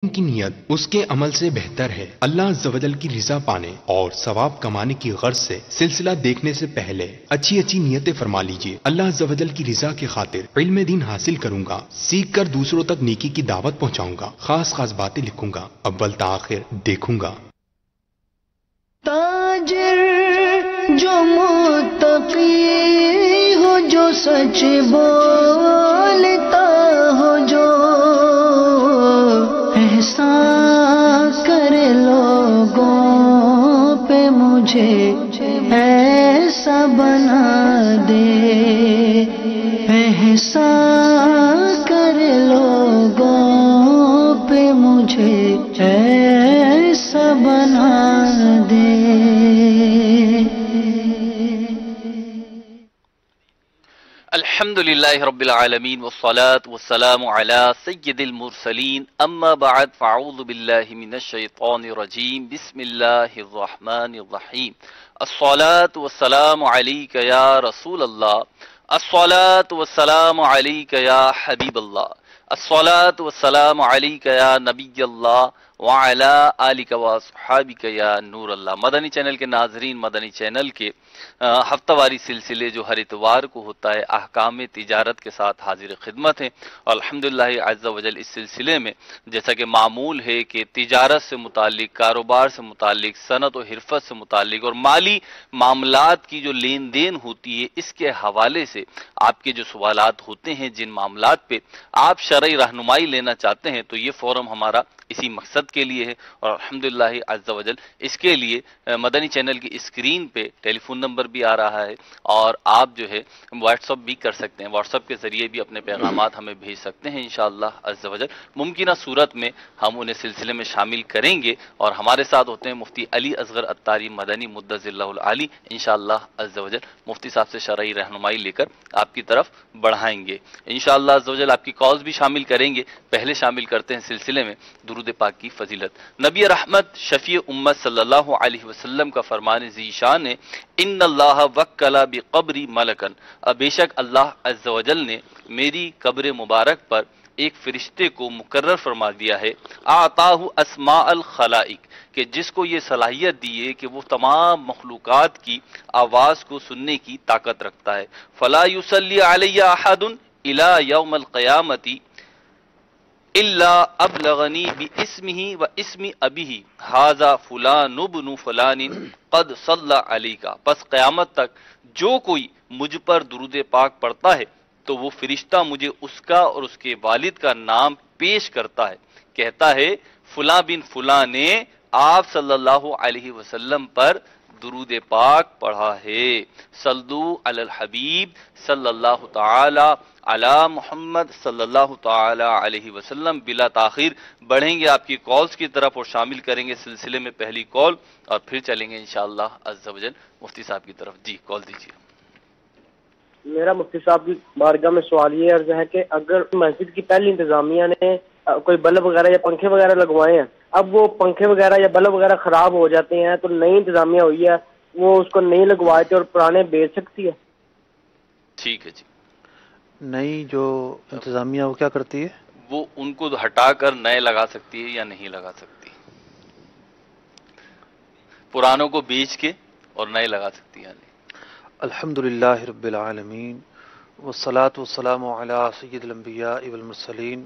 کی نیت اس کے عمل سے بہتر ہے۔ اللہ عز و جل کی رضا پانے اور ثواب کمانے کی غرض سے سلسلہ دیکھنے سے پہلے اچھی اچھی نیتیں فرما لیجئے۔ اللہ عز و جل کی رضا کی خاطر علم دین حاصل کروں گا، سیکھ کر دوسروں تک نیکی کی دعوت پہنچاؤں گا، خاص خاص باتیں لکھوں گا، اول تا آخر دیکھوں گا۔ تاجر جو متقی ہو، جو سچ بولتا ہو، جو احسان کرے لوگوں پہ، مجھے ایسا بنا دے، احسان کرے لوگوں پہ، مجھے ایسا بنا دے۔ الحمدللہ رب العالمین والصلاة والسلام علی سید المرسلین، اما بعد فاعوذ باللہ من الشیطان الرجیم، بسم اللہ الرحمن الرحیم۔ الصلاة والسلام علیک یا رسول اللہ، الصلاة والسلام علیک یا حبیب اللہ، الصلاة والسلام علیک یا نبی اللہ وعلی آلک واصحابک یا نور اللہ۔ مدنی چینل کے ناظرین، مدنی چینل کے ہفتہ واری سلسلے جو ہر اتوار کو ہوتا ہے، احکام تجارت کے ساتھ حاضر خدمت ہیں، اور الحمدللہ عز و جل اس سلسلے میں جیسا کہ معمول ہے کہ تجارت سے متعلق، کاروبار سے متعلق، صنعت و حرفت سے متعلق اور مالی معاملات کی جو لین دین ہوتی ہے، اس کے حوالے سے آپ کے جو سوالات ہوتے ہیں، جن معاملات پہ آپ شرعی رہنمائی لینا چاہتے ہیں، تو یہ فورم ہمارا اسی مقصد کے لیے ہے، اور الحمدللہ عز و جل اس کے لیے مدنی چینل کی اسکرین پہ ٹیلی فون نمبر بھی آ رہا ہے، اور آپ جو ہے واٹس اپ بھی کر سکتے ہیں، واٹس اپ کے ذریعے بھی اپنے پیغامات ہمیں بھیج سکتے ہیں انشاءاللہ عز و جل۔ ممکنہ صورت میں ہم انہیں سلسلے میں شامل کریں گے، اور ہمارے ساتھ ہوتے ہیں مفتی علی اصغر عطاری مدنی مدظ اللہ العالی، انشاءاللہ عز و جل مفتی صاحب سے شرعی رہنمائی لے کر آپ کی طرف بڑھائیں گے انشاءاللہ عز و جل۔ آپ کی کالز بھی شامل کریں گے۔ پہلے شامل کرتے ہیں سلسلے میں درود پاک کی فضیلت۔ نبی رحمت شفیع امت صلی اللہ علیہ وسلم کا فرمان ذی شان ہے، ان اللہ وکل بقبری ملکن، بے شک اللہ عز و جل نے میری قبر مبارک پر ایک فرشتے کو مقرر فرما دیا ہے، اعطاہ اسماء الخلائق، کہ جس کو یہ صلاحیت دی ہے کہ وہ تمام مخلوقات کی آواز کو سننے کی طاقت رکھتا ہے، فلا یصلی علی احد الی یوم القیامۃ الا ابلغنی باسمہ و اسم ابیہ ھذا فلان ابن فلان قد صلی علیک، پس قیامت تک جو کوئی مجھ پر درود پاک پڑھتا ہے تو وہ فرشتہ مجھے اس کا اور اس کے والد کا نام پیش کرتا ہے، کہتا ہے فلاں بن فلاں نے آپ صلی اللہ علیہ وسلم پر درود پاک پڑھا ہے۔ صلو علی الحبیب صلی اللہ تعالی علی محمد صلی اللہ تعالی علیہ وسلم۔ بلا تاخیر بڑھیں گے آپ کی کالز کی طرف اور شامل کریں گے سلسلے میں پہلی کال، اور پھر چلیں گے انشاءاللہ عز و جل مفتی صاحب کی طرف۔ جی کال دیجیے۔ میرا مفتی صاحب کی بارگاہ میں سوال یہ عرض ہے کہ اگر مسجد کی پہلی انتظامیہ نے کوئی بلب وغیرہ یا پنکھے وغیرہ لگوائے ہیں، اب وہ پنکھے وغیرہ یا بلب وغیرہ خراب ہو جاتے ہیں، تو نئی انتظامیہ ہوئی ہے، وہ اس کو نہیں لگوائے تھے اور پرانے بیچ سکتی ہے؟ ٹھیک ہے جی۔ نئی جو انتظامیہ وہ کیا کرتی ہے؟ وہ ان کو ہٹا کر نئے لگا سکتی ہے یا نہیں لگا سکتی، پرانوں کو بیچ کے اور نئے لگا سکتی ہے۔ الحمدللہ رب العالمین والصلاة والسلام علی سید الانبیاء والمرسلین،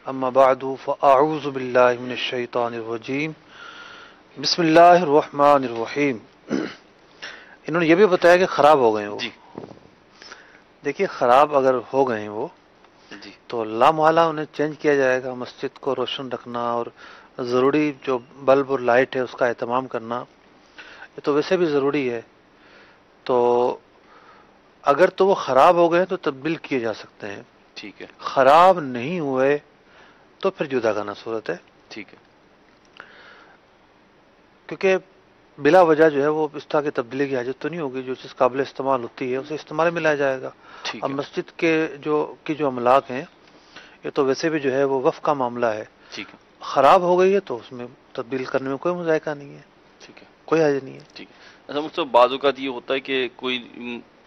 اما بعد فاعوذ باللہ من الشیطان الرجیم، بسم اللہ الرحمن الرحیم۔ انہوں نے یہ بھی بتایا کہ خراب ہو گئے ہیں وہ۔ جی دیکھیے خراب اگر ہو گئے ہیں وہ جی تو لامحالہ انہیں چینج کیا جائے گا، مسجد کو روشن رکھنا اور ضروری جو بلب اور لائٹ ہے اس کا اہتمام کرنا، یہ تو ویسے بھی ضروری ہے۔ تو اگر تو وہ خراب ہو گئے تو تبدیل کیے جا سکتے ہیں، ٹھیک ہے خراب نہیں ہوئے تو پھر جدا کرنا صورت ہے، ٹھیک ہے کیونکہ بلا وجہ جو ہے وہ اس طرح کی تبدیلی کی حاجت تو نہیں ہوگی، جو چیز قابل استعمال ہوتی ہے اسے استعمال میں لایا جائے گا۔ ٹھیک اب ہے مسجد کے جو املاک ہیں یہ تو ویسے بھی جو ہے وہ وقف کا معاملہ ہے، ٹھیک ہے خراب ہو گئی ہے تو اس میں تبدیل کرنے میں کوئی مذائقہ نہیں ہے، ٹھیک ہے کوئی حاجت نہیں ہے۔ ٹھیک ہے۔ ایسا مجھ سے بعض اوقات یہ ہوتا ہے کہ کوئی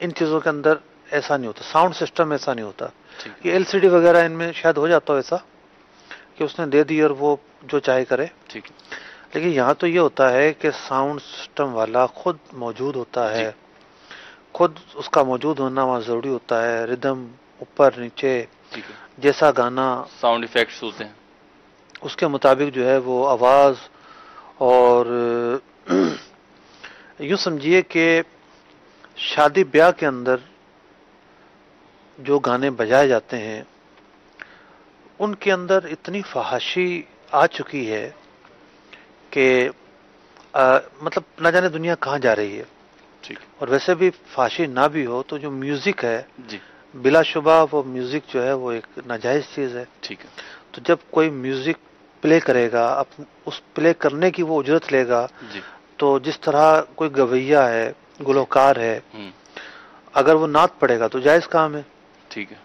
ان چیزوں کے اندر ایسا نہیں ہوتا، ساؤنڈ سسٹم ایسا نہیں ہوتا. یہ LCD وغیرہ ان میں شاید ہو جاتا ہو ایسا کہ اس نے دے دی اور وہ جو چاہے کرے. ٹھیک ہے. لیکن یہاں تو یہ ہوتا ہے کہ ساؤنڈ سسٹم والا خود موجود ہوتا ہے، خود اس کا موجود ہونا وہاں ضروری ہوتا ہے. ردم اوپر نیچے جیسا گانا، ساؤنڈ ایفیکٹس ہوتے ہیں، اس کے مطابق جو ہے وہ آواز. اور یوں سمجھیے کہ شادی بیاہ کے اندر جو گانے بجائے جاتے ہیں ان کے اندر اتنی فحاشی آ چکی ہے کہ مطلب نہ جانے دنیا کہاں جا رہی ہے. اور ویسے بھی فحاشی نہ بھی ہو تو جو میوزک ہے بلا شبہ وہ میوزک جو ہے وہ ایک ناجائز چیز ہے. ٹھیک ہے. تو جب کوئی میوزک پلے کرے گا، اس پلے کرنے کی وہ اجرت لے گا، تو جس طرح کوئی گویہ ہے، گلوکار ہے، اگر وہ نعت پڑھے گا تو جائز کام ہے. ٹھیک ہے.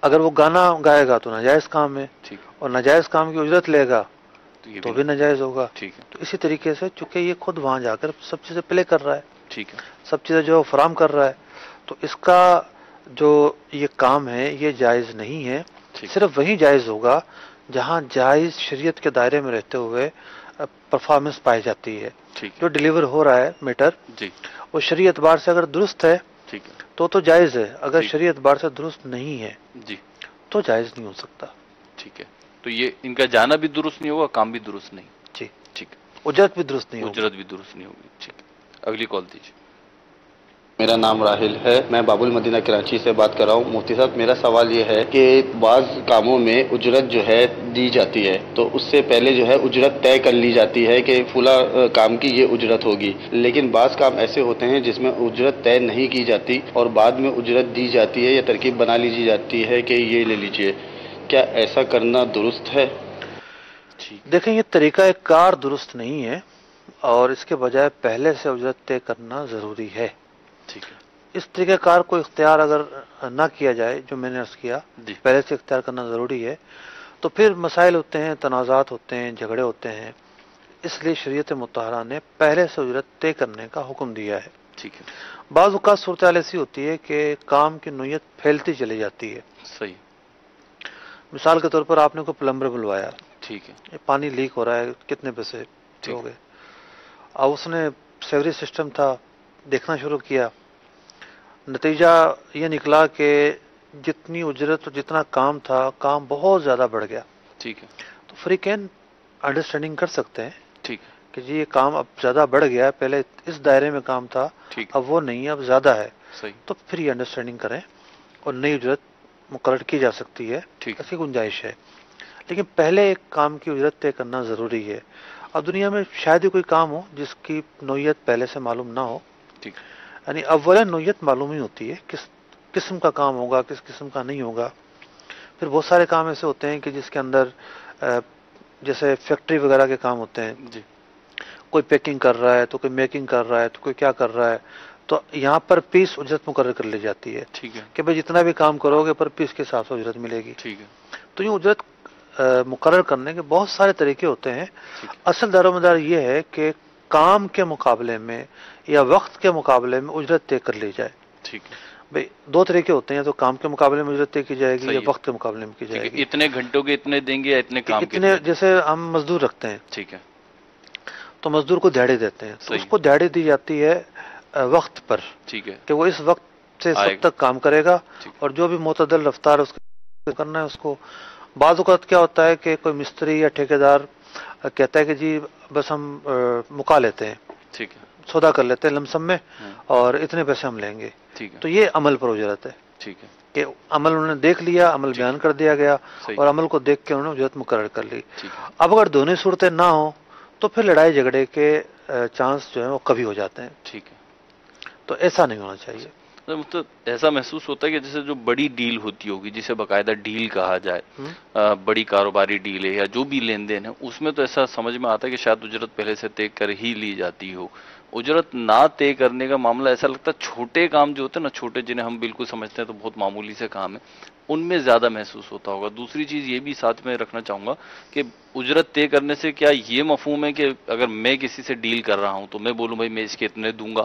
اگر وہ گانا گائے گا تو ناجائز کام ہے. اور ناجائز کام کی اجرت لے گا تو بھی ناجائز ہوگا. ٹھیک ہے. تو اسی طریقے سے چونکہ یہ خود وہاں جا کر سب چیزیں پلے کر رہا ہے، ٹھیک ہے، سب چیزیں جو فراہم کر رہا ہے، تو اس کا جو یہ کام ہے یہ جائز نہیں ہے. صرف وہیں جائز ہوگا جہاں جائز شریعت کے دائرے میں رہتے ہوئے پرفارمنس پائی جاتی ہے. جو ڈیلیور ہو رہا ہے میٹر وہ شریعت اعتبار سے اگر درست ہے تو جائز ہے. اگر شریعت اعتبار سے درست نہیں ہے تو جائز نہیں ہو سکتا. ٹھیک ہے. تو یہ ان کا جانا بھی درست نہیں ہوگا، کام بھی درست نہیں. جی ٹھیک ہے. اجرت بھی درست نہیں ہوگی. اجرت بھی درست نہیں ہوگی. ٹھیک ہے. اگلی کال دیجیے. میرا نام راہل ہے، میں باب المدینہ کراچی سے بات کر رہا ہوں. مفتی صاحب میرا سوال یہ ہے کہ بعض کاموں میں اجرت جو ہے دی جاتی ہے تو اس سے پہلے جو ہے اجرت طے کر لی جاتی ہے کہ فلاں کام کی یہ اجرت ہوگی، لیکن بعض کام ایسے ہوتے ہیں جس میں اجرت طے نہیں کی جاتی اور بعد میں اجرت دی جاتی ہے یا ترکیب بنا لی جاتی ہے کہ یہ لے لیجئے. کیا ایسا کرنا درست ہے؟ دیکھیں یہ طریقہ کار درست نہیں ہے اور اس کے بجائے پہلے سے اجرت طے کرنا ضروری ہے. اس طریقہ کار کو اختیار اگر نہ کیا جائے جو میں نے عرض کیا پہلے سے اختیار کرنا ضروری ہے تو پھر مسائل ہوتے ہیں، تنازعات ہوتے ہیں، جھگڑے ہوتے ہیں. اس لیے شریعت مطہرہ نے پہلے سے اجرت طے کرنے کا حکم دیا ہے. ٹھیک ہے. بعض اوقات صورتحال ایسی ہوتی ہے کہ کام کی نوعیت پھیلتی چلی جاتی ہے. صحیح. مثال کے طور پر آپ نے کوئی پلمبر بلوایا، ٹھیک ہے، یہ پانی لیک ہو رہا ہے، کتنے پیسے ہو گئے. اب اس نے سیوریج سسٹم تھا، دیکھنا شروع کیا، نتیجہ یہ نکلا کہ جتنی اجرت اور جتنا کام تھا کام بہت زیادہ بڑھ گیا. ٹھیک ہے. تو فریقین انڈرسٹینڈنگ کر سکتے ہیں ٹھیک کہ جی یہ کام اب زیادہ بڑھ گیا، پہلے اس دائرے میں کام تھا، اب وہ نہیں ہے، اب زیادہ ہے. صحیح. تو پھر یہ انڈرسٹینڈنگ کریں اور نئی اجرت مقرر کی جا سکتی ہے، ایسی گنجائش ہے. لیکن پہلے ایک کام کی اجرت طے کرنا ضروری ہے. اب دنیا میں شاید ہی کوئی کام ہو جس کی نوعیت پہلے سے معلوم نہ ہو. ٹھیک. یعنی اولا نوعیت معلوم ہی ہوتی ہے، کس قسم کا کام ہوگا، کس قسم کا نہیں ہوگا. پھر بہت سارے کام ایسے ہوتے ہیں کہ جس کے اندر جیسے فیکٹری وغیرہ کے کام ہوتے ہیں، کوئی پیکنگ کر رہا ہے تو کوئی میکنگ کر رہا ہے تو کوئی کیا کر رہا ہے، تو یہاں پر پیس اجرت مقرر کر لی جاتی ہے. ٹھیک ہے. کہ بھائی جتنا بھی کام کرو گے پر پیس کے حساب سے اجرت ملے گی. ٹھیک ہے. تو یہ اجرت مقرر کرنے کے بہت سارے طریقے ہوتے ہیں. اصل دار و مدار یہ ہے کہ کام کے مقابلے میں یا وقت کے مقابلے میں اجرت طے کر لی جائے. ٹھیک ہے. بھئی دو طریقے ہوتے ہیں، تو کام کے مقابلے میں اجرت طے کی جائے گی یا وقت کے مقابلے میں کی جائے گی. اتنے گھنٹوں کے اتنے دیں گے یا اتنے کام کے اتنے، جیسے ہم مزدور رکھتے ہیں، ٹھیک ہے، تو مزدور کو دیہڑی دیتے ہیں، تو اس کو دیہڑی دی جاتی ہے وقت پر. ٹھیک ہے. کہ وہ اس وقت سے اس وقت تک کام کرے گا اور جو بھی معتدل رفتار اس کو کرنا ہے اس کو. بعض اوقات کیا ہوتا ہے کہ کوئی مستری یا ٹھیکیدار کہتا ہے کہ جی بس ہم مکا لیتے ہیں، ٹھیک ہے، سودا کر لیتے ہیں لمسم میں اور اتنے پیسے ہم لیں گے. تو یہ عمل پر اجرت ہے. ٹھیک ہے. کہ عمل انہوں نے دیکھ لیا، عمل بیان کر دیا گیا اور عمل کو دیکھ کے انہوں نے اجرت مقرر کر لی. اب اگر دونوں صورتیں نہ ہوں تو پھر لڑائی جھگڑے کے چانس جو ہیں وہ کبھی ہو جاتے ہیں. ٹھیک ہے. تو ایسا نہیں ہونا چاہیے. مطلب ایسا محسوس ہوتا ہے کہ جیسے جو بڑی ڈیل ہوتی ہوگی، جسے باقاعدہ ڈیل کہا جائے، بڑی کاروباری ڈیل ہے یا جو بھی لین دین ہے، اس میں تو ایسا سمجھ میں آتا ہے کہ شاید اجرت پہلے سے طے کر ہی لی جاتی ہو. اجرت نہ طے کرنے کا معاملہ ایسا لگتا ہے چھوٹے کام جو ہوتے ہیں نا، چھوٹے جنہیں ہم بالکل سمجھتے ہیں تو بہت معمولی سے کام ہے، ان میں زیادہ محسوس ہوتا ہوگا. دوسری چیز یہ بھی ساتھ میں رکھنا چاہوں گا کہ اجرت طے کرنے سے کیا یہ مفہوم ہے کہ اگر میں کسی سے ڈیل کر رہا ہوں تو میں بولوں بھائی میں اس کے اتنے دوں گا،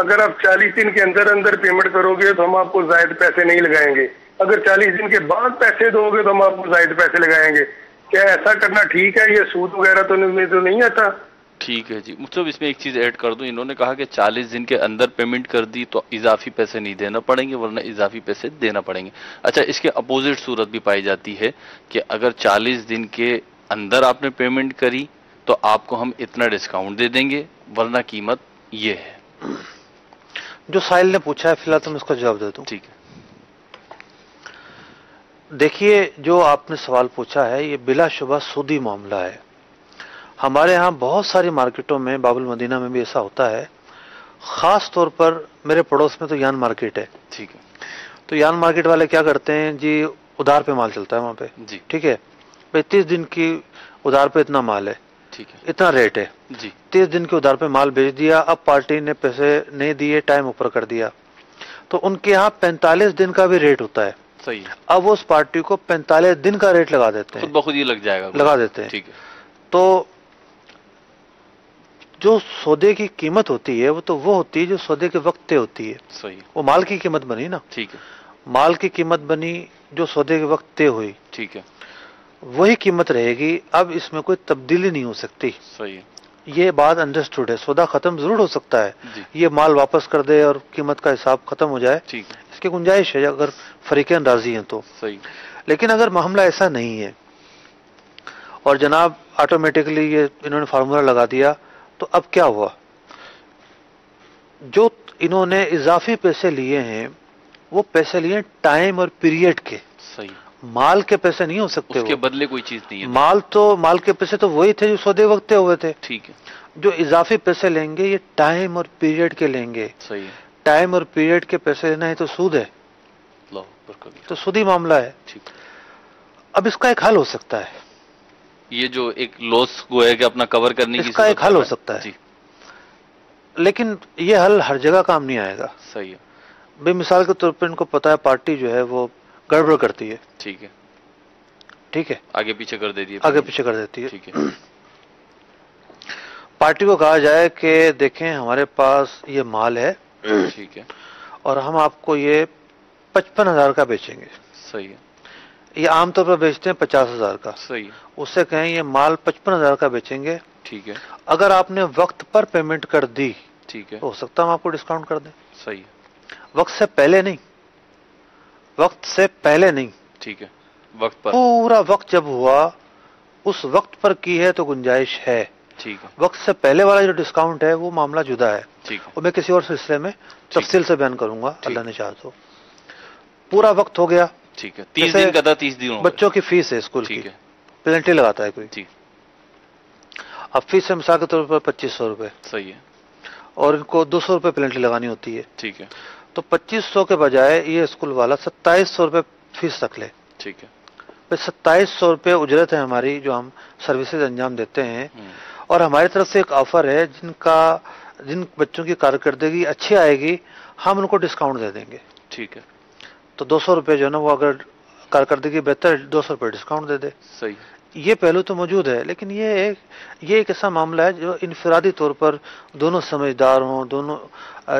اگر آپ 40 دن کے اندر اندر پیمنٹ کرو گے تو ہم آپ کو زائد پیسے نہیں لگائیں گے، اگر 40 دن کے بعد پیسے دو گے تو ہم آپ کو زائد پیسے لگائیں گے. کیا ایسا کرنا ٹھیک ہے؟ یہ سود وغیرہ تو نہیں آتا؟ ٹھیک ہے جی. مطلب اس میں ایک چیز ایڈ کر دوں، انہوں نے کہا کہ 40 دن کے اندر پیمنٹ کر دی تو اضافی پیسے نہیں دینا پڑیں گے، ورنہ اضافی پیسے دینا پڑیں گے. اچھا، اس کے اپوزٹ صورت بھی پائی جاتی ہے کہ اگر 40 دن کے اندر آپ نے پیمنٹ کری تو آپ کو ہم اتنا ڈسکاؤنٹ دے دیں گے، ورنہ قیمت یہ ہے. جو سائل نے پوچھا ہے فی الحال تو میں اس کا جواب دے دوں. ٹھیک ہے. دیکھیے، جو آپ نے سوال پوچھا ہے یہ بلا شبہ سودی معاملہ ہے. ہمارے ہاں بہت ساری مارکیٹوں میں، باب المدینہ میں بھی ایسا ہوتا ہے. خاص طور پر میرے پڑوس میں تو یان مارکیٹ ہے. ٹھیک ہے. تو یان مارکیٹ والے کیا کرتے ہیں جی، ادھار پہ مال چلتا ہے وہاں پہ. جی. ٹھیک ہے بھائی، 30 دن کی ادھار پہ اتنا مال ہے، ٹھیک ہے، اتنا ریٹ ہے. جی. 30 دن کے ادھار پہ مال بیچ دیا، اب پارٹی نے پیسے نہیں دیے، ٹائم اوپر کر دیا، تو ان کے ہاں 45 دن کا بھی ریٹ ہوتا ہے. صحیح ہے. اب وہ اس پارٹی کو 45 دن کا ریٹ لگا دیتے ہیں، خود بخود یہ لگ جائے گا، لگا دیتے ہیں. ٹھیک ہے. تو جو سودے کی قیمت ہوتی ہے وہ تو وہ ہوتی ہے جو سودے کے وقت طے ہوتی ہے. صحیح. وہ مال کی قیمت بنی نا. ٹھیک ہے. مال کی قیمت بنی جو سودے کے وقت طے ہوئی، ٹھیک ہے، وہی قیمت رہے گی. اب اس میں کوئی تبدیلی نہیں ہو سکتی. صحیح ہے. یہ بات انڈرسٹوڈ ہے. سودا ختم ضرور ہو سکتا ہے، جی. یہ مال واپس کر دے اور قیمت کا حساب ختم ہو جائے، ٹھیک ہے. اس کی گنجائش ہے اگر فریقین راضی ہیں تو. صحیح. لیکن اگر معاملہ ایسا نہیں ہے اور جناب آٹومیٹکلی یہ انہوں نے فارمولا لگا دیا، تو اب کیا ہوا؟ جو انہوں نے اضافی پیسے لیے ہیں وہ پیسے لیے ٹائم اور پیریڈ کے. صحیح. مال کے پیسے نہیں ہو سکتے. اس کے بدلے کوئی چیز نہیں ہے. مال کے پیسے تو وہی تھے جو سودے وقت طے ہوئے تھے. ٹھیک ہے. جو اضافی پیسے لیں گے یہ ٹائم اور پیریڈ کے لیں گے. صحیح ہے. ٹائم اور پیریڈ کے پیسے لینا ہے تو سود ہے، تو سودی معاملہ ہے. ٹھیک. اب اس کا ایک حل ہو سکتا ہے. یہ جو ایک لاس گویا کہ اپنا کور کرنے کی اس کا ایک حل ہو سکتا ہے. جی. لیکن یہ حل ہر جگہ کام نہیں آئے گا. صحیح ہے. بے مثال کے طور پر ان کو پتا ہے پارٹی جو ہے وہ گڑبڑ کرتی ہے. ٹھیک ہے. ٹھیک ہے، آگے پیچھے کر دیتی ہے. آگے پیچھے کر دیتی ہے. ٹھیک ہے. پارٹی کو کہا جائے کہ دیکھیں ہمارے پاس یہ مال ہے، ٹھیک ہے، اور ہم آپ کو یہ 55,000 کا بیچیں گے. صحیح ہے. یہ عام طور پر بیچتے ہیں 50,000 کا. صحیح ہے. اس سے کہیں یہ مال 55,000 کا بیچیں گے. ٹھیک ہے. اگر آپ نے وقت پر پیمنٹ کر دی ٹھیک ہے، تو ہو سکتا ہے ہم آپ کو ڈسکاؤنٹ کر دیں. صحیح ہے. وقت سے پہلے نہیں، وقت سے پہلے نہیں. ٹھیک ہے. وقت پر پورا وقت جب ہوا اس وقت پر کی ہے تو گنجائش ہے. ٹھیک ہے. وقت سے پہلے والا جو ڈسکاؤنٹ ہے وہ معاملہ جدا ہے، ٹھیک ہے. اور میں کسی اور سلسلے میں تفصیل سے بیان کروں گا اللہ نے چاہا تو. پورا وقت ہو گیا. ٹھیک ہے. 30 دن کا تھا، 30 دن بچوں کی فیس ہے اسکول کی، ٹھیک ہے، پلنٹی لگاتا ہے کوئی. ٹھیک. اب فیس ہے مثال کے طور پر 2500 روپے، صحیح ہے، اور ان کو 200 روپے پلنٹی لگانی ہوتی ہے. ٹھیک ہے. تو 2500 کے بجائے یہ اسکول والا 2700 روپے فیس رکھ لے. ٹھیک ہے. 2700 روپے اجرت ہے ہماری جو ہم سروسز انجام دیتے ہیں، اور ہماری طرف سے ایک آفر ہے جن بچوں کی کارکردگی اچھی آئے گی ہم ان کو ڈسکاؤنٹ دے دیں گے. ٹھیک ہے. تو 200 روپے جو ہے نا وہ اگر کارکردگی بہتر ہے 200 روپے ڈسکاؤنٹ دے دے. صحیح. یہ پہلو تو موجود ہے، لیکن یہ ایک ایسا معاملہ ہے جو انفرادی طور پر دونوں سمجھدار ہوں، دونوں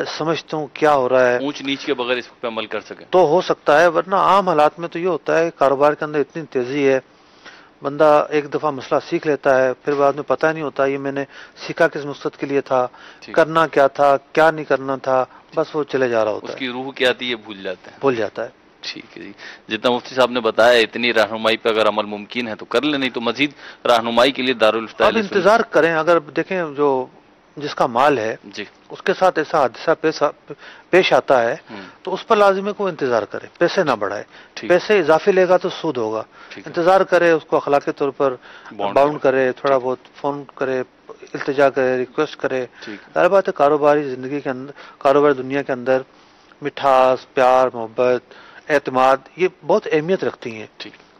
سمجھتے ہوں کیا ہو رہا ہے، اونچ نیچ کے بغیر اس پہ عمل کر سکے تو ہو سکتا ہے. ورنہ عام حالات میں تو یہ ہوتا ہے کاروبار کے اندر اتنی تیزی ہے، بندہ ایک دفعہ مسئلہ سیکھ لیتا ہے پھر بعد میں پتہ نہیں ہوتا یہ میں نے سیکھا کس مقصد کے لیے تھا، کرنا کیا تھا کیا نہیں کرنا تھا، بس وہ چلے جا رہا ہوتا ہے. اس کی روح کیا تھی یہ بھول جاتا ہے. ٹھیک ہے جی. جتنا مفتی صاحب نے بتایا اتنی رہنمائی پہ اگر عمل ممکن ہے تو کر لیں، نہیں تو مزید رہنمائی کے لیے دارالفتاء اب انتظار کریں. اگر دیکھیں جو جس کا مال ہے جی اس کے ساتھ ایسا حادثہ پیش آتا ہے تو اس پر لازم ہے کو انتظار کرے، پیسے نہ بڑھائے. پیسے اضافی لے گا تو سود ہوگا. انتظار کرے، اس کو اخلاقی طور پر باؤنڈ کرے، تھوڑا بہت فون کرے، التجا کرے، ریکویسٹ کرے. ظاہر بات ہے کاروباری زندگی کے اندر، کاروباری دنیا کے اندر مٹھاس، پیار، محبت، اعتماد یہ بہت اہمیت رکھتی ہیں.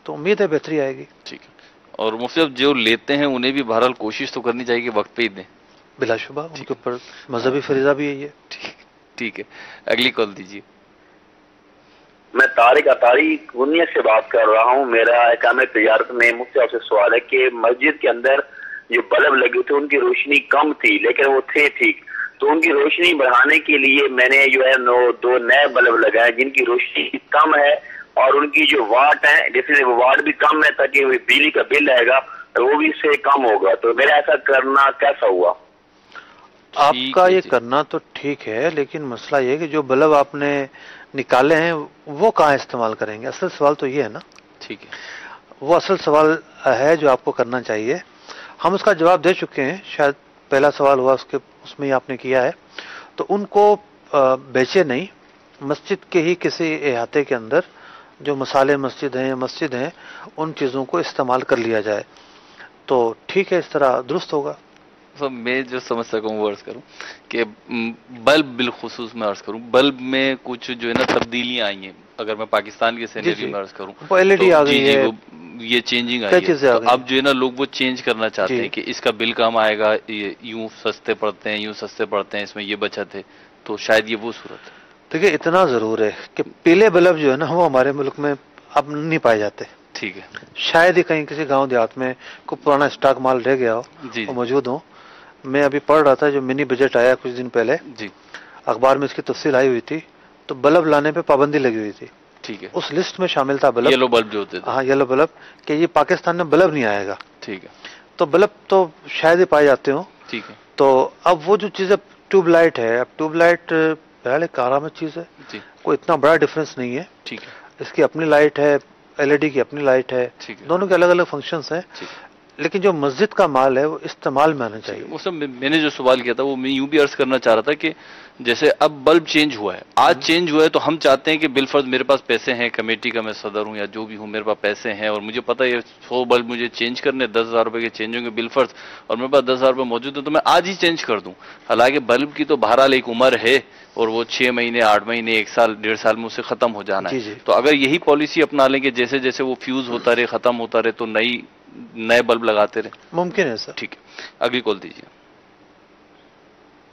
تو امید ہے بہتری آئے گی. ٹھیک ہے. اور مفتی صاحب جو لیتے ہیں انہیں بھی بہرحال کوشش تو کرنی چاہیے کہ وقت پہ ہی دیں. بلا شبہ ان کے اوپر مذہبی فریضہ بھی ہے یہ. ٹھیک ہے. اگلی کال دیجیے. میں طارق اطاری گنیا سے بات کر رہا ہوں. میرا اقامہ تجارت میں مفتی صاحب سے سوال ہے کہ مسجد کے اندر جو بلب لگے تھے ان کی روشنی کم تھی لیکن وہ تھے ٹھیک، تو ان کی روشنی بڑھانے کے لیے میں نے جو ہے 2 نئے بلب لگائے جن کی روشنی کم ہے اور ان کی جو واٹ ہے جیسے وہ واٹ بھی کم ہے تاکہ بجلی کا بل آئے گا وہ بھی اس سے کم ہوگا. تو میرا ایسا کرنا کیسا ہوا؟ آپ کا یہ کرنا تو ٹھیک ہے، لیکن مسئلہ یہ کہ جو بلب آپ نے نکالے ہیں وہ کہاں استعمال کریں گے؟ اصل سوال تو یہ ہے نا. ٹھیک ہے، وہ اصل سوال ہے جو آپ کو کرنا چاہیے. ہم اس کا جواب دے چکے ہیں، شاید پہلا سوال ہوا اس میں ہی آپ نے کیا ہے. تو ان کو بیچے نہیں، مسجد کے ہی کسی احاطے کے اندر جو مسالے مسجد ہیں یا مسجد ہیں ان چیزوں کو استعمال کر لیا جائے تو ٹھیک ہے، اس طرح درست ہوگا. میں جو سمجھ سکوں وہ عرض کروں کہ بلب بالخصوص میں عرض کروں، بلب میں کچھ جو ہے نا تبدیلیاں آئی ہیں. اگر میں پاکستان کے سینیریو میں عرض کروں وہ ایل ای ڈی آ گئی ہے، یہ چینجنگ آئی ہے. تو اب جو ہے نا لوگ وہ چینج کرنا چاہتے ہیں کہ اس کا بل کم آئے گا، یوں سستے پڑتے ہیں یوں سستے پڑتے ہیں، اس میں یہ بچت ہے. تو شاید یہ وہ صورت ہے. دیکھیے اتنا ضرور ہے کہ پیلے بلب جو ہے نا وہ ہمارے ملک میں اب نہیں پائے جاتے. ٹھیک ہے، شاید ہی کہیں کسی گاؤں دیہات میں کوئی پرانا اسٹاک مال رہ گیا ہو وہ موجود ہو. میں ابھی پڑھ رہا تھا جو منی بجٹ آیا کچھ دن پہلے، اخبار میں اس کی تفصیل آئی ہوئی تھی، تو بلب لانے پہ پابندی لگی ہوئی تھی. ٹھیک ہے، اس لسٹ میں شامل تھا بلب، یلو بلب جو ہوتے تھے. ہاں یلو بلب، کہ یہ پاکستان میں بلب نہیں آئے گا. ٹھیک ہے، تو بلب تو شاید ہی پائے جاتے ہوں. ٹھیک ہے. تو اب وہ جو چیز ٹیوب لائٹ ہے، اب ٹیوب لائٹ بہرحال ایک آرامد چیز ہے، کوئی اتنا بڑا ڈفرنس نہیں ہے. ٹھیک ہے، اس کی اپنی لائٹ ہے، ایل ای ڈی کی اپنی لائٹ ہے، دونوں کے الگ الگ فنکشنز ہیں. لیکن جو مسجد کا مال ہے وہ استعمال میں آنا چاہیے. وہ سب میں نے جو سوال کیا تھا وہ میں یوں بھی عرض کرنا چاہ رہا تھا کہ جیسے اب بلب چینج ہوا ہے، آج چینج ہوا ہے، تو ہم چاہتے ہیں کہ بالفرض میرے پاس پیسے ہیں، کمیٹی کا میں صدر ہوں یا جو بھی ہوں، میرے پاس پیسے ہیں اور مجھے پتا ہے 100 بلب مجھے چینج کرنے 10,000 روپے کے چینج ہوں گے بالفرض، اور میرے پاس 10,000 روپے موجود ہیں تو میں آج ہی چینج کر دوں. حالانکہ بلب کی تو بہرحال ایک عمر ہے اور وہ 6 مہینے 8 مہینے 1 سال 1.5 سال میں اسے ختم ہو جانا ہے. تو اگر یہی پالیسی اپنا لیں کہ جیسے جیسے وہ فیوز ہوتا رہے ختم ہوتا رہے تو نئے بلب لگاتے رہے، ممکن ہے سر. ٹھیک ہے، اگلی کال دیجیے.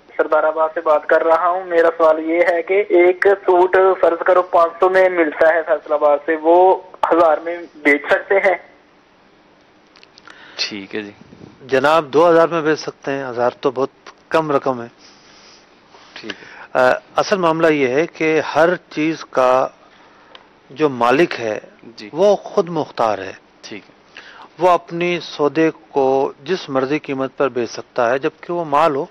سردار آباد سے بات کر رہا ہوں. میرا سوال یہ ہے کہ ایک سوٹ فرض کرو 500 میں ملتا ہے فیصل آباد سے، وہ 1000 میں بیچ سکتے ہیں؟ ٹھیک ہے جی جناب، 2000 میں بیچ سکتے ہیں، 1000 تو بہت کم رقم ہے. ٹھیک ہے. اصل معاملہ یہ ہے کہ ہر چیز کا جو مالک ہے وہ خود مختار ہے. ٹھیک ہے. وہ اپنی سودے کو جس مرضی قیمت پر بیچ سکتا ہے جبکہ وہ مال ہو،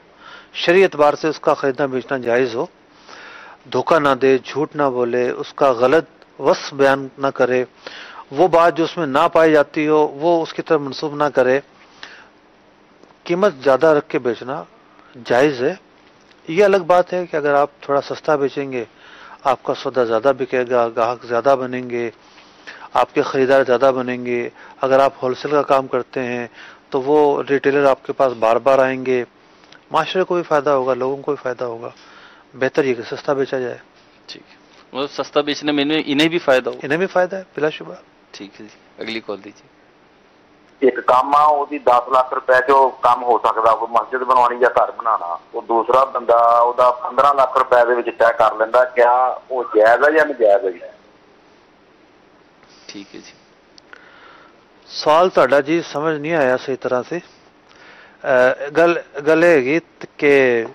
شرعی اعتبار سے اس کا خریدنا بیچنا جائز ہو، دھوکہ نہ دے، جھوٹ نہ بولے، اس کا غلط وصف بیان نہ کرے، وہ بات جو اس میں نہ پائی جاتی ہو وہ اس کی طرف منسوب نہ کرے. قیمت زیادہ رکھ کے بیچنا جائز ہے. یہ الگ بات ہے کہ اگر آپ تھوڑا سستا بیچیں گے آپ کا سودا زیادہ بکے گا، گاہک زیادہ بنیں گے، آپ کے خریدار زیادہ بنیں گے. اگر آپ ہول سیل کا کام کرتے ہیں تو وہ ریٹیلر آپ کے پاس بار بار آئیں گے، معاشرے کو بھی فائدہ ہوگا، لوگوں کو بھی فائدہ ہوگا. بہتر یہ کہ سستا بیچا جائے. ٹھیک ہے، وہ سستا بیچنے میں انہیں بھی فائدہ ہوگا. انہیں بھی فائدہ ہے بلا شبہ. ٹھیک ہے جی، اگلی کال دیجیے. ایک کام آ وہ 10 لاکھ روپے جو کام ہو سکتا وہ مسجد بنوانی یا گھر بنانا، وہ دوسرا بندہ وہ 15 لاکھ روپے دے وچ طے کر لینا، کیا وہ جائز ہے یا ناجائز ہے؟ ٹھیک ہے جی. سوال تہاڈا جی سمجھ نہیں آیا صحیح طرح سے. گل ہے کہ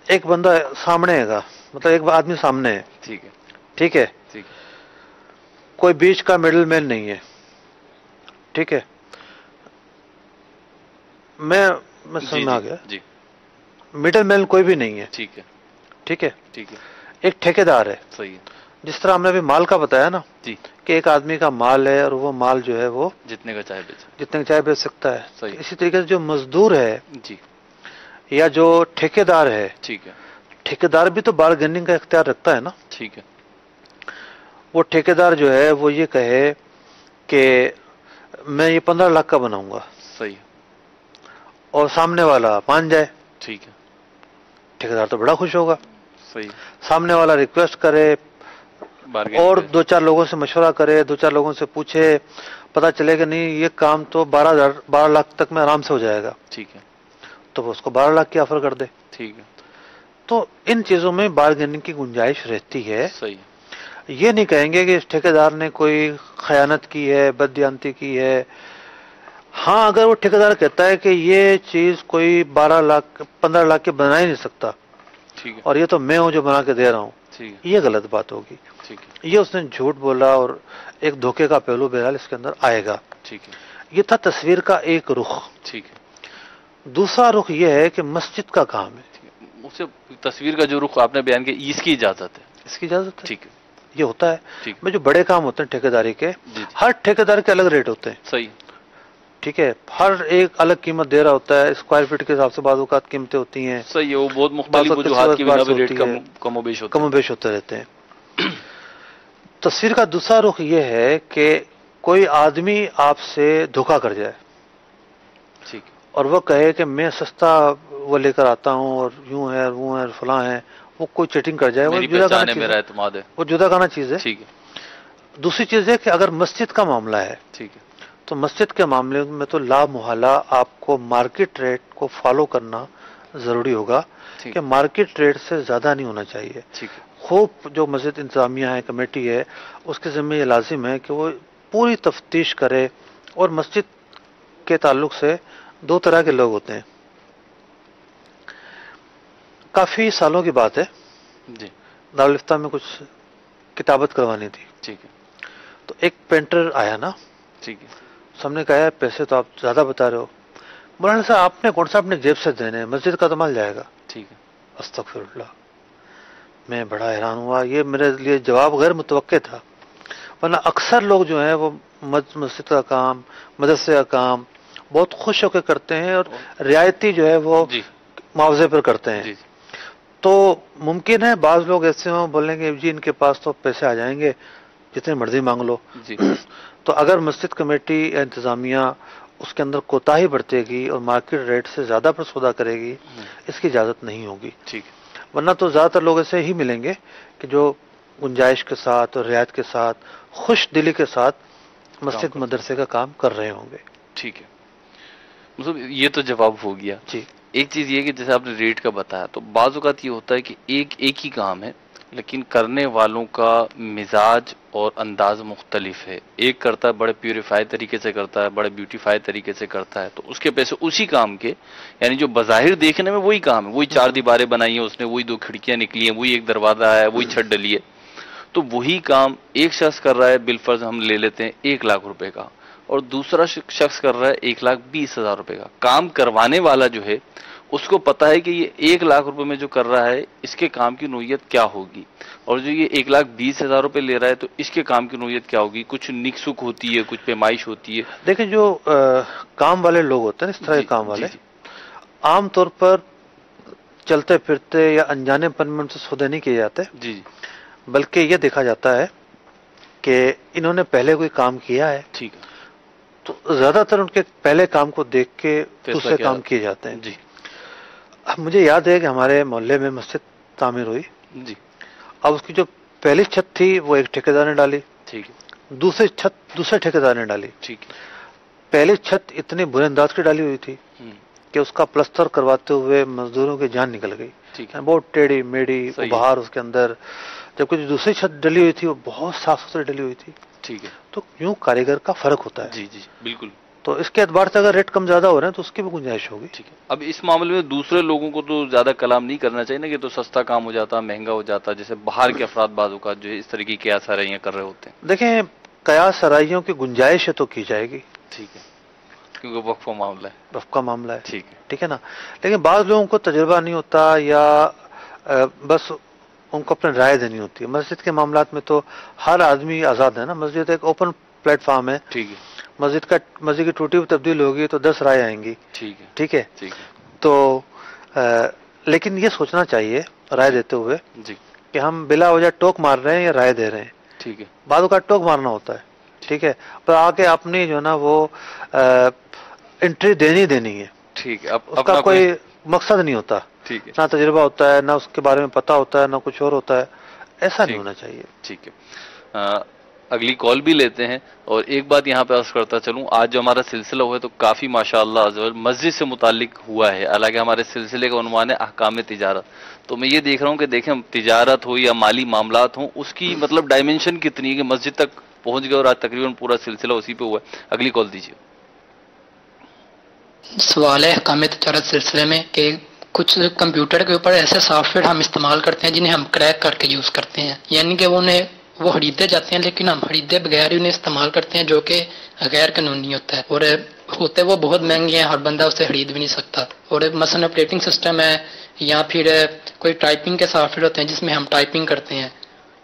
ایک بندہ سامنے ہے گا، مطلب ایک آدمی سامنے ہے. ٹھیک ہے. ٹھیک ہے. ٹھیک ہے. کوئی بیچ کا مڈل مین نہیں ہے. ٹھیک ہے. میں سمجھ میں آ گیا. جی. مڈل مین کوئی بھی نہیں ہے. ٹھیک ہے. ٹھیک ہے. ٹھیک ہے. ایک ٹھیکیدار ہے. صحیح ہے. جس طرح ہم نے ابھی مال کا بتایا نا جی کہ ایک آدمی کا مال ہے اور وہ مال جو ہے وہ جتنے کا چاہے بیچ سکتا ہے. صحیح. اسی طریقے سے جو مزدور ہے جی یا جو ٹھیکیدار ہے، ٹھیک ہے، ٹھیکیدار بھی تو بارگیننگ کا اختیار رکھتا ہے نا. ٹھیک ہے. وہ ٹھیکیدار جو ہے وہ یہ کہے کہ میں یہ 15 لاکھ کا بناؤں گا. صحیح. اور سامنے والا مان جائے. ٹھیک ہے. ٹھیکیدار تو بڑا خوش ہوگا. صحیح. سامنے والا ریکویسٹ کرے اور 2-4 لوگوں سے مشورہ کرے، 2-4 لوگوں سے پوچھے، پتہ چلے کہ نہیں یہ کام تو 12 لاکھ تک میں آرام سے ہو جائے گا. ٹھیک ہے. تو وہ اس کو 12 لاکھ کی آفر کر دے. ٹھیک ہے. تو ان چیزوں میں بارگیننگ کی گنجائش رہتی ہے. صحیح. یہ نہیں کہیں گے کہ اس ٹھیکیدار نے کوئی خیانت کی ہے، بددیانتی کی ہے. ہاں اگر وہ ٹھیکیدار کہتا ہے کہ یہ چیز کوئی 12 لاکھ 15 لاکھ کے بنا ہی نہیں سکتا ٹھیک ہے اور یہ تو میں ہوں جو بنا کے دے رہا ہوں، ٹھیک ہے یہ غلط بات ہوگی. ٹھیک ہے یہ اس نے جھوٹ بولا اور ایک دھوکے کا پہلو بہرحال اس کے اندر آئے گا. ٹھیک ہے یہ تھا تصویر کا ایک رخ. ٹھیک ہے دوسرا رخ یہ ہے کہ مسجد کا کام ہے. اسے تصویر کا جو رخ آپ نے بیان کیا اس کی اجازت ہے، اس کی اجازت ہے، ٹھیک ہے یہ ہوتا ہے. ٹھیک میں جو بڑے کام ہوتے ہیں ٹھیکیداری کے، جی ہر ٹھیکیدار کے الگ ریٹ ہوتے ہیں. صحیح ٹھیک ہے، ہر ایک الگ قیمت دے رہا ہوتا ہے، اسکوائر فٹ کے حساب سے بعض اوقات قیمتیں ہوتی ہیں، صحیح ہے، وہ بہت مختلف وجوہات کی بنا پہ ریٹ کم و بیش ہوتا ہے، کم و بیش ہوتے رہتے ہیں. تصویر کا دوسرا رخ یہ ہے کہ کوئی آدمی آپ سے دھوکا کر جائے ٹھیک اور وہ کہے کہ میں سستا وہ لے کر آتا ہوں اور یوں ہے اور وہ ہے اور فلاں ہے، وہ کوئی چیٹنگ کر جائے، وہ میری جدا پہچان ہے، چیز میرا ہے، اعتماد ہے، وہ جدا گانا چیز ہے. ٹھیک ہے دوسری چیز ہے کہ اگر مسجد کا معاملہ ہے ٹھیک ہے تو مسجد کے معاملے میں تو لا محالہ آپ کو مارکیٹ ریٹ کو فالو کرنا ضروری ہوگا ٹھیک کہ مارکیٹ ریٹ سے زیادہ نہیں ہونا چاہیے. ٹھیک ہے خوب جو مسجد انتظامیہ ہے، کمیٹی ہے، اس کے ذمہ یہ لازم ہے کہ وہ پوری تفتیش کرے. اور مسجد کے تعلق سے دو طرح کے لوگ ہوتے ہیں. کافی سالوں کی بات ہے، جی دارالفتہ میں کچھ کتابت کروانی تھی، ٹھیک ہے تو ایک پینٹر آیا نا، ٹھیک ہے سب نے کہا پیسے تو آپ زیادہ بتا رہے ہو. مولانا صاحب آپ نے کون سا اپنے جیب سے دینے ہیں، مسجد کا تو مال جائے گا. ٹھیک ہے استغفر اللہ. میں بڑا حیران ہوا، یہ میرے لیے جواب غیر متوقع تھا، ورنہ اکثر لوگ جو ہیں وہ مسجد کا کام، مدرسے کا کام بہت خوش ہو کے کرتے ہیں اور رعایتی جو ہے وہ جی معاوضے پر کرتے ہیں. جی تو ممکن ہے بعض لوگ ایسے ہوں بولیں گے جی ان کے پاس تو پیسے آ جائیں گے جتنے مرضی مانگ لو. جی تو اگر مسجد کمیٹی یا انتظامیہ اس کے اندر کوتاہی برتے گی اور مارکیٹ ریٹ سے زیادہ پر سودا کرے گی، اس کی اجازت نہیں ہوگی. ٹھیک ہے ورنہ تو زیادہ تر لوگ ایسے ہی ملیں گے کہ جو گنجائش کے ساتھ اور رعایت کے ساتھ خوش دلی کے ساتھ مسجد مدرسے کا کام کر رہے ہوں گے. ٹھیک ہے، مطلب یہ تو جواب ہو گیا. جی ایک چیز یہ کہ جیسے آپ نے ریٹ کا بتایا، تو بعض اوقات یہ ہوتا ہے کہ ایک ہی کام ہے لیکن کرنے والوں کا مزاج اور انداز مختلف ہے. ایک کرتا ہے بڑے پیوریفائی طریقے سے کرتا ہے، بڑے بیوٹیفائی طریقے سے کرتا ہے، تو اس کے پیسے اسی کام کے، یعنی جو بظاہر دیکھنے میں وہی کام ہے، وہی 4 دیواریں بنائی ہیں اس نے، وہی 2 کھڑکیاں نکلی ہیں، وہی ایک دروازہ ہے، وہی چھت ڈلی ہے، تو وہی کام ایک شخص کر رہا ہے، بالفرض ہم لے لیتے ہیں 1 لاکھ روپے کا، اور دوسرا شخص کر رہا ہے 1,20,000 روپے کا. کام کروانے والا جو ہے اس کو پتا ہے کہ یہ 1 لاکھ روپے میں جو کر رہا ہے اس کے کام کی نوعیت کیا ہوگی، اور جو یہ 1,20,000 روپے لے رہا ہے تو اس کے کام کی نوعیت کیا ہوگی. کچھ نک سک ہوتی ہے، کچھ پیمائش ہوتی ہے. دیکھیں جو کام والے لوگ ہوتے ہیں اس طرح کے کام والے عام طور پر چلتے پھرتے یا انجانے پن میں ان سے سودے نہیں کیے جاتے، جی جی بلکہ یہ دیکھا جاتا ہے کہ انہوں نے پہلے کوئی کام کیا ہے، ٹھیک ہے، تو زیادہ تر ان کے پہلے کام کو دیکھ کے دوسرے کام کیے جاتے ہیں. جی اب مجھے یاد ہے کہ ہمارے محلے میں مسجد تعمیر ہوئی، جی اب اس کی جو پہلی چھت تھی وہ ایک ٹھیکیدار نے ڈالی، ٹھیک ہے، دوسری چھت دوسرے ٹھیکیدار نے ڈالی. ٹھیک ہے، پہلی چھت اتنے برے انداز کی ڈالی ہوئی تھی کہ اس کا پلستر کرواتے ہوئے مزدوروں کی جان نکل گئی، ٹھیک ہے، بہت ٹیڑھی میڑھی صحیح. باہر اس کے اندر، جبکہ جو دوسری چھت ڈلی ہوئی تھی وہ بہت صاف ستھری ڈلی ہوئی تھی. ٹھیک ہے، تو یوں کاریگر کا فرق ہوتا ہے. جی جی بالکل. تو اس کے اعتبار سے اگر ریٹ کم زیادہ ہو رہے ہیں تو اس کی بھی گنجائش ہوگی. ٹھیک ہے، اب اس معاملے میں دوسرے لوگوں کو تو زیادہ کلام نہیں کرنا چاہیے نا کہ تو سستا کام ہو جاتا، مہنگا ہو جاتا، جیسے باہر کے افراد بعض اوقات جو ہے اس طرح کی قیاس آرائیاں کر رہے ہوتے ہیں. دیکھیں قیاس آرائیوں کی گنجائش ہے تو کی جائے گی، ٹھیک ہے، کیونکہ وقف معاملہ ہے. وقف کا معاملہ ہے، ٹھیک ہے، ٹھیک ہے نا. لیکن بعض لوگوں کو تجربہ نہیں ہوتا یا بس ان کو اپنے رائے دینی ہوتی ہے. مسجد کے معاملات میں تو ہر آدمی آزاد ہے نا، مسجد ایک اوپن پلیٹ فارم ہے. ٹھیک ہے، مسجد کی ٹوٹی ہوئی تبدیل ہوگی تو 10 رائے آئیں گی. ٹھیک ہے، ٹھیک ہے، ٹھیک ہے، تو لیکن یہ سوچنا چاہیے رائے دیتے ہوئے جی کہ ہم بلا وجہ ٹوک مار رہے ہیں یا رائے دے رہے ہیں. ٹھیک ہے، بعض اوقات ٹوک مارنا ہوتا ہے، ٹھیک ہے، پر آ کے اپنی جو ہے نا وہ انٹری دینی ہے. ٹھیک ہے. اس کا کوئی مقصد نہیں ہوتا، ٹھیک ہے، نہ تجربہ ہوتا ہے، نہ اس کے بارے میں پتہ ہوتا ہے، نہ کچھ اور ہوتا ہے. ایسا نہیں ہونا چاہیے. ٹھیک ہے. اگلی کال بھی لیتے ہیں. اور ایک بات یہاں پہ عرض کرتا چلوں، آج جو ہمارا سلسلہ ہوا ہے تو کافی ماشاءاللہ مسجد سے متعلق ہوا ہے، حالانکہ ہمارے سلسلے کا عنوان ہے احکام تجارت. تو میں یہ دیکھ رہا ہوں کہ دیکھیں تجارت ہو یا مالی معاملات ہوں، اس کی مطلب ڈائمنشن کتنی ہے کہ مسجد تک پہنچ گئے اور آج تقریباً پورا سلسلہ اسی پہ ہوا ہے. اگلی کال دیجیے. سوال ہے احکام تجارت سلسلے میں کہ کچھ کمپیوٹر کے اوپر ایسے سافٹ ویئر ہم استعمال کرتے ہیں جنہیں ہم کریک کر کے یوز کرتے ہیں، یعنی کہ وہ خریدے جاتے ہیں لیکن ہم خریدے بغیر ہی انہیں استعمال کرتے ہیں، جو کہ غیر قانونی ہوتا ہے، اور ہوتے وہ بہت مہنگے ہیں، ہر بندہ اسے خرید بھی نہیں سکتا۔ اور مثلا آپریٹنگ سسٹم ہے یا پھر کوئی ٹائپنگ کے سافٹ ویئر ہوتے ہیں جس میں ہم ٹائپنگ کرتے ہیں۔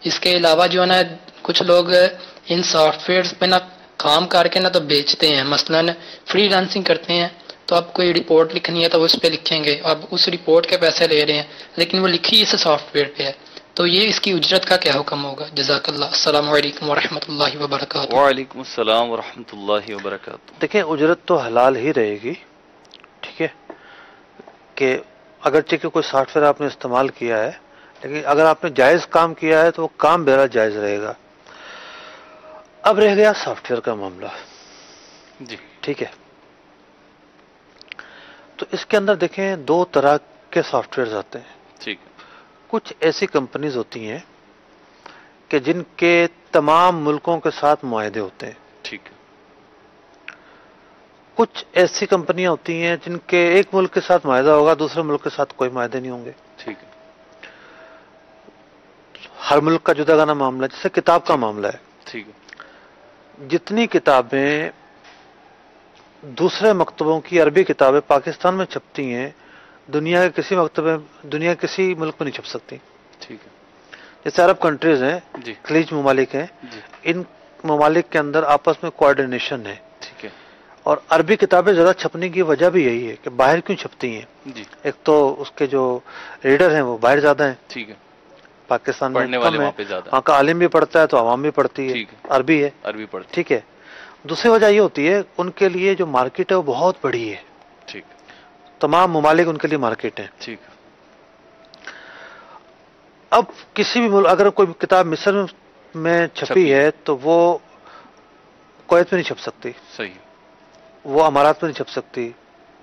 اس کے علاوہ جو ہے نا کچھ لوگ ان سافٹ ویئرز پہ نا کام کر کے نا تو بیچتے ہیں، مثلا فری لانسنگ کرتے ہیں، تو اب کوئی رپورٹ لکھنی ہے تو اس پہ لکھیں گے، اب اس رپورٹ کے پیسے لے رہے ہیں لیکن وہ لکھی اس سافٹ ویئر پہ ہے، تو یہ اس کی اجرت کا کیا حکم ہوگا؟ جزاک اللہ۔ السلام علیکم ورحمۃ اللہ وبرکاتہ۔ وعلیکم السلام ورحمۃ اللہ وبرکاتہ۔ دیکھیں اجرت تو حلال ہی رہے گی، ٹھیک ہے، کہ اگرچہ کہ کوئی سافٹ ویئر آپ نے استعمال کیا ہے لیکن اگر آپ نے جائز کام کیا ہے تو وہ کام بہرحال جائز رہے گا۔ اب رہ گیا سافٹ ویئر کا معاملہ، جی ٹھیک ہے، تو اس کے اندر دیکھیں دو طرح کے سافٹ ویئرز آتے ہیں۔ ٹھیک ہے۔ کچھ ایسی کمپنیز ہوتی ہیں کہ جن کے تمام ملکوں کے ساتھ معاہدے ہوتے ہیں، ٹھیک ہے۔ کچھ ایسی کمپنیاں ہوتی ہیں جن کے ایک ملک کے ساتھ معاہدہ ہوگا، دوسرے ملک کے ساتھ کوئی معاہدے نہیں ہوں گے، ٹھیک ہے۔ ہر ملک کا جدا گانا معاملہ ہے، جیسے کتاب کا معاملہ ہے، ٹھیک ہے۔ جتنی کتابیں دوسرے مکتبوں کی عربی کتابیں پاکستان میں چھپتی ہیں دنیا کے کسی مکتبے دنیا کے کسی ملک میں نہیں چھپ سکتی۔ ٹھیک ہے۔ جیسے عرب کنٹریز ہیں، جی خلیج ممالک ہیں، جی ان ممالک کے اندر آپس میں کوآرڈینیشن ہے، ٹھیک ہے۔ اور عربی کتابیں زیادہ چھپنے کی وجہ بھی یہی ہے کہ باہر کیوں چھپتی ہیں؟ جی ایک تو اس کے جو ریڈر ہیں وہ باہر زیادہ ہیں، ٹھیک ہے، پاکستان میں پڑھنے کم والے ہیں، وہاں پہ زیادہ وہاں کا عالم بھی پڑھتا ہے تو عوام بھی پڑھتی ہے، ٹھیک ہے، عربی ہے، عربی پڑھتے، ٹھیک ہے۔ دوسری وجہ یہ ہوتی ہے ان کے لیے جو مارکیٹ ہے وہ بہت بڑی ہے، ٹھیک، تمام ممالک ان کے لیے مارکیٹ ہیں۔ ٹھیک۔ اب کسی بھی ملک اگر کوئی کتاب مصر میں چھپی ہے تو وہ کویت میں نہیں چھپ سکتی، صحیح، وہ امارات میں نہیں چھپ سکتی،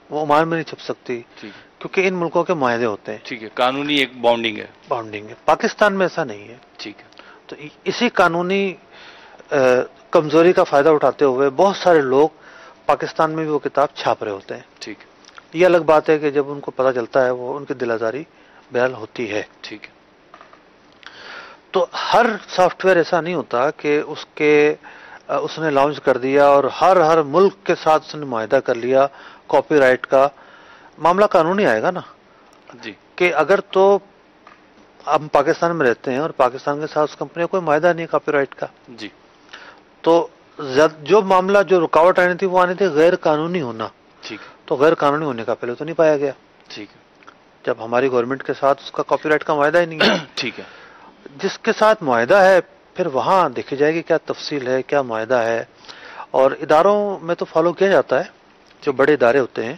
وہ عمان میں نہیں چھپ سکتی، ٹھیک، کیونکہ ان ملکوں کے معاہدے ہوتے ہیں، ٹھیک ہے، قانونی ایک باؤنڈنگ ہے، باؤنڈنگ ہے۔ پاکستان میں ایسا نہیں ہے، ٹھیک ہے۔ تو اسی قانونی کمزوری کا فائدہ اٹھاتے ہوئے بہت سارے لوگ پاکستان میں بھی وہ کتاب چھاپ رہے ہوتے ہیں۔ ٹھیک، یہ الگ بات ہے کہ جب ان کو پتہ چلتا ہے وہ ان کی دل آزاری بہرحال ہوتی ہے۔ ٹھیک ہے۔ تو ہر سافٹ ویئر ایسا نہیں ہوتا کہ اس نے لانچ کر دیا اور ہر ملک کے ساتھ اس نے معاہدہ کر لیا، کاپی رائٹ کا معاملہ قانونی آئے گا نا، جی کہ اگر تو ہم پاکستان میں رہتے ہیں اور پاکستان کے ساتھ اس کمپنی کا کوئی معاہدہ نہیں کاپی رائٹ کا، جی، تو جو معاملہ جو رکاوٹ آنی تھی وہ آنی تھی غیر قانونی ہونا، ٹھیک، تو غیر قانونی ہونے کا پہلے تو نہیں پایا گیا، ٹھیک ہے، جب ہماری گورنمنٹ کے ساتھ اس کا کاپی رائٹ کا معاہدہ ہی نہیں ہے۔ ٹھیک ہے، جس کے ساتھ معاہدہ ہے پھر وہاں دیکھی جائے گی کیا تفصیل ہے، کیا معاہدہ ہے، اور اداروں میں تو فالو کیا جاتا ہے، جو بڑے ادارے ہوتے ہیں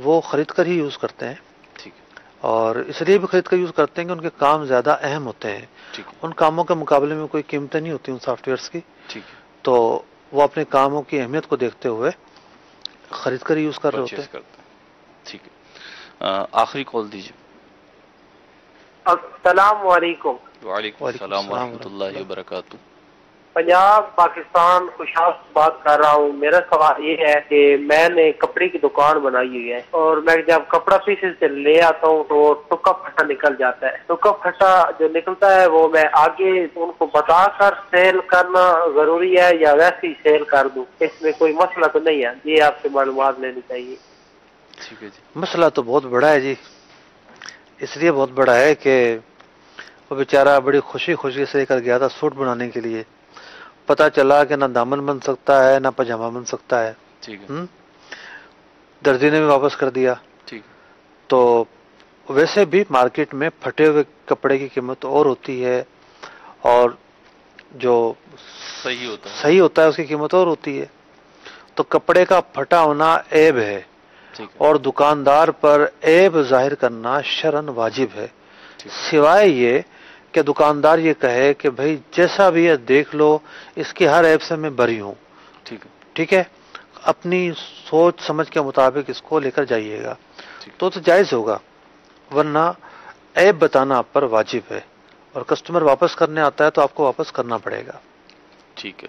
وہ خرید کر ہی یوز کرتے ہیں، ٹھیک ہے، اور اس لیے بھی خرید کر یوز کرتے ہیں کہ ان کے کام زیادہ اہم ہوتے ہیں، ٹھیک ہے، ان کاموں کے مقابلے میں کوئی قیمتیں نہیں ہوتی ان سافٹ ویئرس کی، ٹھیک ہے، تو وہ اپنے کاموں کی اہمیت کو دیکھتے ہوئے خرید کر یوز کر رہے ہوتے پرچیز ہیں۔ کرتے ہیں، ٹھیک ہے۔ آخری کال دیجیے۔ السلام علیکم۔ وعلیکم السلام ورحمۃ اللہ وبرکاتہ۔ پنجاب پاکستان خوشحال بات کر رہا ہوں۔ میرا سوال یہ ہے کہ میں نے کپڑے کی دکان بنائی ہوئی ہے اور میں جب کپڑا پیسز سے لے آتا ہوں تو ٹکا پھٹا نکل جاتا ہے۔ ٹکا پھٹا جو نکلتا ہے وہ میں آگے ان کو بتا کر سیل کرنا ضروری ہے یا ویسے ہی سیل کر دوں؟ اس میں کوئی مسئلہ تو نہیں ہے؟ یہ آپ سے معلومات لینی چاہیے۔ ٹھیک ہے جی۔ مسئلہ تو بہت بڑا ہے جی، اس لیے بہت بڑا ہے کہ وہ بیچارہ بڑی خوشی سے لے کر گیا تھا سوٹ بنانے کے لیے، پتہ چلا کہ نہ دامن بن سکتا ہے نہ پاجامہ بن سکتا ہے، ٹھیک ہے، درزی نے بھی واپس کر دیا۔ ٹھیک، تو ویسے بھی مارکیٹ میں پھٹے ہوئے کپڑے کی قیمت اور ہوتی ہے اور جو صحیح ہوتا ہے اس کی قیمت اور ہوتی ہے، تو کپڑے کا پھٹا ہونا عیب ہے اور دکاندار پر عیب ظاہر کرنا شرعاً واجب ہے، سوائے یہ کہ دکاندار یہ کہے کہ بھائی جیسا بھی ہے دیکھ لو، اس کی ہر عیب سے میں بری ہوں، ٹھیک ہے، اپنی سوچ سمجھ کے مطابق اس کو لے کر جائیے گا تو جائز ہوگا، ورنہ عیب بتانا آپ پر واجب ہے، اور کسٹمر واپس کرنے آتا ہے تو آپ کو واپس کرنا پڑے گا۔ ٹھیک ہے۔